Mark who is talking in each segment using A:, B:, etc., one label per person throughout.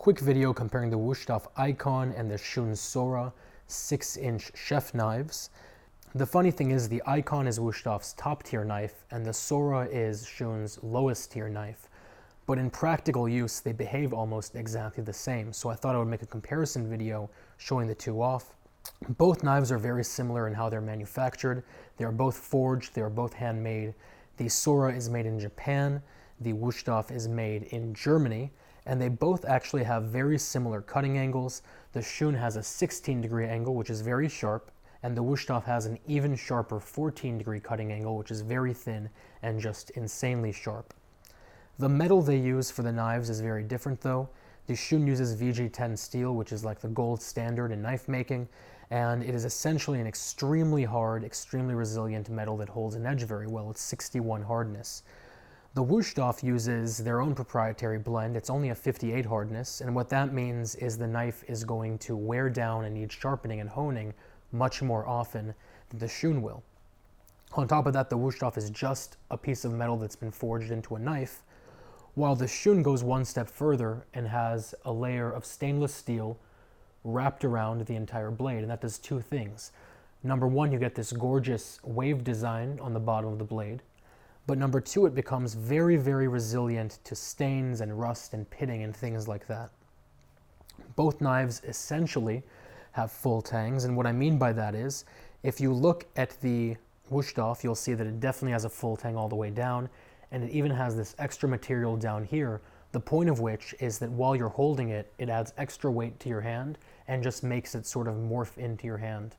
A: quick video comparing the Wusthof Ikon and the Shun Sora 6-inch chef knives. The funny thing is the Ikon is Wustof's top tier knife and the Sora is Shun's lowest tier knife. But in practical use, they behave almost exactly the same. So I thought I would make a comparison video showing the two off. Both knives are very similar in how they're manufactured. They are both forged, they are both handmade. The Sora is made in Japan, the Wusthof is made in Germany, and they both actually have very similar cutting angles. The Shun has a 16-degree angle, which is very sharp, and the Wusthof has an even sharper 14-degree cutting angle, which is very thin and just insanely sharp. The metal they use for the knives is very different though. The Shun uses VG10 steel, which is like the gold standard in knife making, and it is essentially an extremely hard, extremely resilient metal that holds an edge very well. It's 61 hardness. The Wusthof uses their own proprietary blend. It's only a 58 hardness, and what that means is the knife is going to wear down and need sharpening and honing much more often than the Shun will. On top of that, the Wusthof is just a piece of metal that's been forged into a knife, while the Shun goes one step further and has a layer of stainless steel wrapped around the entire blade, and that does two things. Number one, you get this gorgeous wave design on the bottom of the blade, but number two, it becomes very, very resilient to stains and rust and pitting and things like that. Both knives essentially have full tangs, and what I mean by that is, if you look at the Wusthof, you'll see that it definitely has a full tang all the way down, and it even has this extra material down here, the point of which is that while you're holding it, it adds extra weight to your hand and just makes it sort of morph into your hand.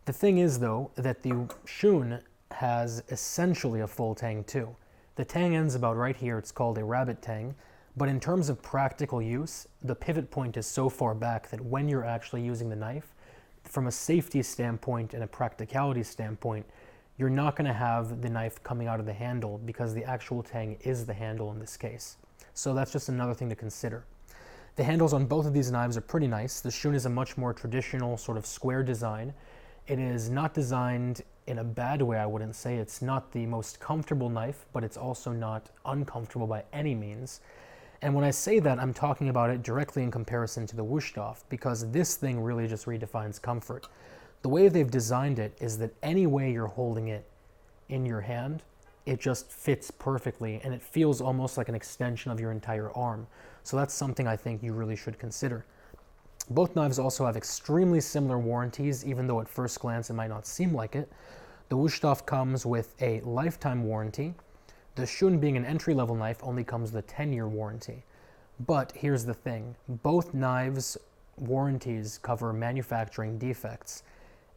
A: The thing is though, that the Shun has essentially a full tang too. The tang ends about right here, it's called a rabbit tang, but in terms of practical use, the pivot point is so far back that when you're actually using the knife, from a safety standpoint and a practicality standpoint, you're not going to have the knife coming out of the handle because the actual tang is the handle in this case. So that's just another thing to consider. The handles on both of these knives are pretty nice. The Shun is a much more traditional sort of square design. It is not designed in a bad way, I wouldn't say. It's not the most comfortable knife, but it's also not uncomfortable by any means. And when I say that, I'm talking about it directly in comparison to the Wusthof, because this thing really just redefines comfort. The way they've designed it is that any way you're holding it in your hand, it just fits perfectly, and it feels almost like an extension of your entire arm. So that's something I think you really should consider. Both knives also have extremely similar warranties, even though at first glance it might not seem like it. The Wusthof comes with a lifetime warranty. The Shun, being an entry-level knife, only comes with a 10-year warranty. But here's the thing, both knives' warranties cover manufacturing defects,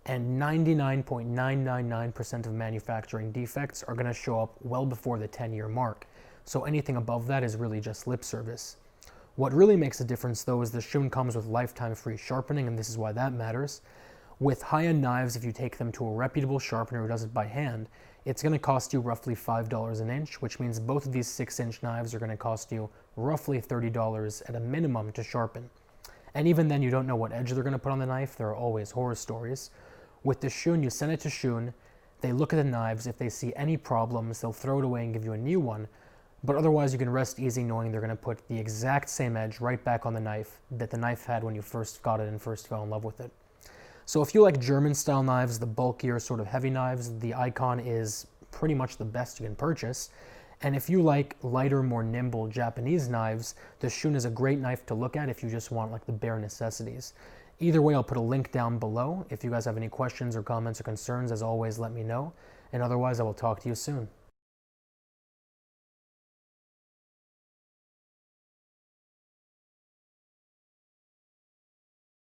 A: and 99.999% of manufacturing defects are going to show up well before the 10-year mark. So anything above that is really just lip service. What really makes a difference though is the Shun comes with lifetime free sharpening, and this is why that matters. With high-end knives, if you take them to a reputable sharpener who does it by hand, it's going to cost you roughly $5 an inch, which means both of these 6-inch knives are going to cost you roughly $30 at a minimum to sharpen. And even then, you don't know what edge they're going to put on the knife. There are always horror stories. With the Shun, you send it to Shun, they look at the knives. If they see any problems, they'll throw it away and give you a new one. But otherwise, you can rest easy knowing they're going to put the exact same edge right back on the knife that the knife had when you first got it and first fell in love with it. So if you like German-style knives, the bulkier, sort of heavy knives, the Ikon is pretty much the best you can purchase. And if you like lighter, more nimble Japanese knives, the Shun is a great knife to look at if you just want like the bare necessities. Either way, I'll put a link down below. If you guys have any questions or comments or concerns, as always, let me know. And otherwise, I will talk to you soon.